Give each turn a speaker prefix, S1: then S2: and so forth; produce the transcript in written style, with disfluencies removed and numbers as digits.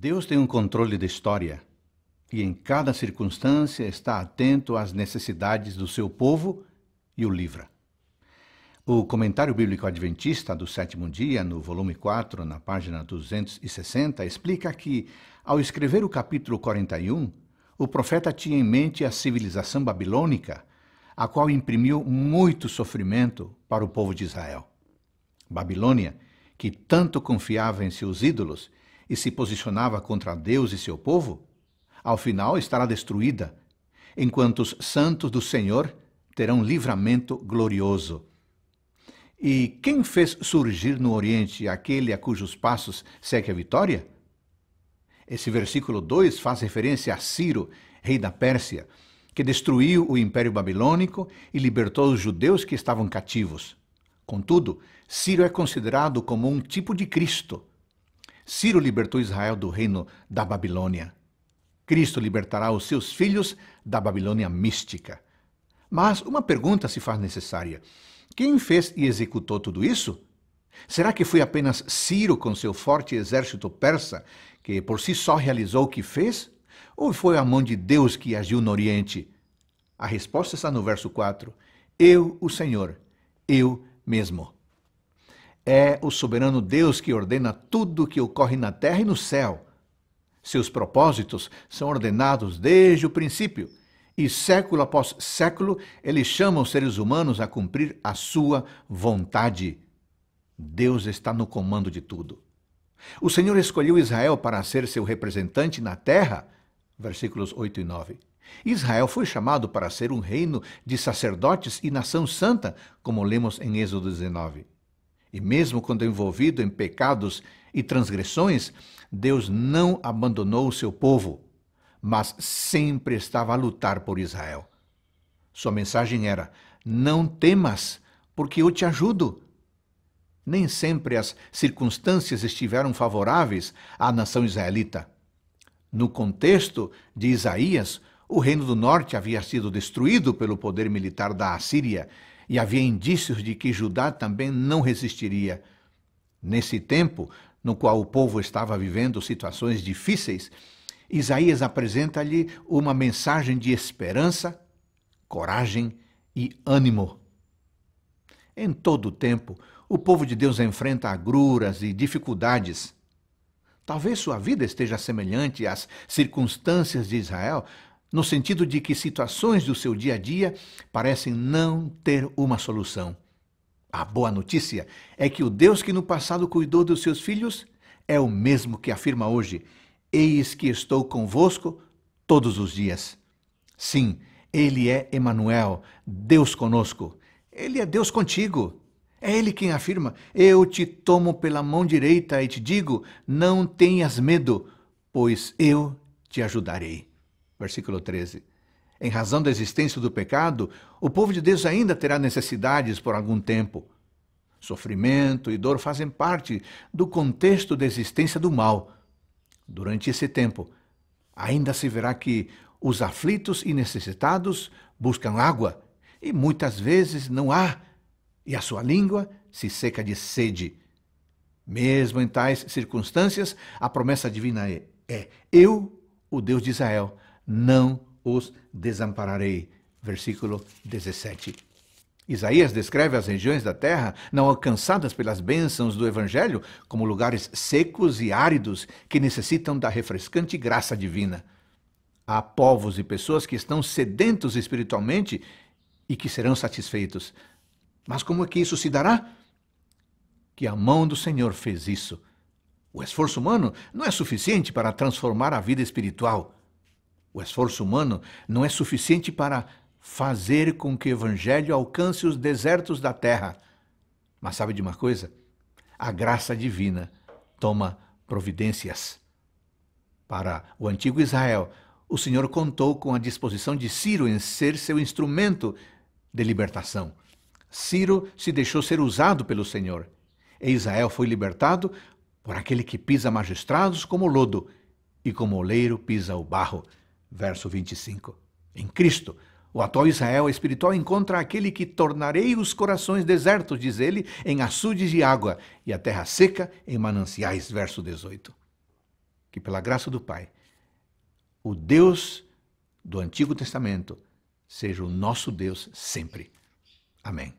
S1: Deus tem um controle da história e em cada circunstância está atento às necessidades do seu povo e o livra. O Comentário Bíblico Adventista do Sétimo Dia, no volume 4, na página 260, explica que, ao escrever o capítulo 41, o profeta tinha em mente a civilização babilônica, a qual imprimiu muito sofrimento para o povo de Israel. Babilônia, que tanto confiava em seus ídolos e se posicionava contra Deus e seu povo, ao final estará destruída, enquanto os santos do Senhor terão livramento glorioso. E quem fez surgir no Oriente aquele a cujos passos segue a vitória? Esse versículo 2 faz referência a Ciro, rei da Pérsia, que destruiu o Império Babilônico e libertou os judeus que estavam cativos. Contudo, Ciro é considerado como um tipo de Cristo. Ciro libertou Israel do reino da Babilônia. Cristo libertará os seus filhos da Babilônia mística. Mas uma pergunta se faz necessária. Quem fez e executou tudo isso? Será que foi apenas Ciro com seu forte exército persa, que por si só realizou o que fez? Ou foi a mão de Deus que agiu no Oriente? A resposta está no verso 4. Eu, o Senhor, eu mesmo. É o soberano Deus que ordena tudo o que ocorre na terra e no céu. Seus propósitos são ordenados desde o princípio, e século após século ele chama os seres humanos a cumprir a sua vontade. Deus está no comando de tudo. O Senhor escolheu Israel para ser seu representante na terra, versículos 8 e 9. Israel foi chamado para ser um reino de sacerdotes e nação santa, como lemos em Êxodo 19. E mesmo quando envolvido em pecados e transgressões, Deus não abandonou o seu povo, mas sempre estava a lutar por Israel. Sua mensagem era: não temas, porque eu te ajudo. Nem sempre as circunstâncias estiveram favoráveis à nação israelita. No contexto de Isaías, o reino do norte havia sido destruído pelo poder militar da Assíria e havia indícios de que Judá também não resistiria. Nesse tempo, no qual o povo estava vivendo situações difíceis, Isaías apresenta-lhe uma mensagem de esperança, coragem e ânimo. Em todo o tempo, o povo de Deus enfrenta agruras e dificuldades. Talvez sua vida esteja semelhante às circunstâncias de Israel, no sentido de que situações do seu dia a dia parecem não ter uma solução. A boa notícia é que o Deus que no passado cuidou dos seus filhos é o mesmo que afirma hoje: eis que estou convosco todos os dias. Sim, Ele é Emanuel, Deus conosco. Ele é Deus contigo. É Ele quem afirma: eu te tomo pela mão direita e te digo, não tenhas medo, pois eu te ajudarei. Versículo 13. Em razão da existência do pecado, o povo de Deus ainda terá necessidades por algum tempo. Sofrimento e dor fazem parte do contexto da existência do mal. Durante esse tempo, ainda se verá que os aflitos e necessitados buscam água, e muitas vezes não há, e a sua língua se seca de sede. Mesmo em tais circunstâncias, a promessa divina é: eu, o Deus de Israel, não os desampararei. Versículo 17. Isaías descreve as regiões da terra não alcançadas pelas bênçãos do Evangelho como lugares secos e áridos que necessitam da refrescante graça divina. Há povos e pessoas que estão sedentos espiritualmente e que serão satisfeitos. Mas como é que isso se dará? Que a mão do Senhor fez isso. O esforço humano não é suficiente para transformar a vida espiritual. O esforço humano não é suficiente para fazer com que o Evangelho alcance os desertos da terra. Mas sabe de uma coisa? A graça divina toma providências. Para o antigo Israel, o Senhor contou com a disposição de Ciro em ser seu instrumento de libertação. Ciro se deixou ser usado pelo Senhor, e Israel foi libertado por aquele que pisa magistrados como lodo e como oleiro pisa o barro. Verso 25. Em Cristo, o atual Israel espiritual encontra aquele que tornarei os corações desertos, diz ele, em açudes de água, e a terra seca em mananciais. Verso 18. que pela graça do Pai, o Deus do Antigo Testamento seja o nosso Deus sempre. Amém.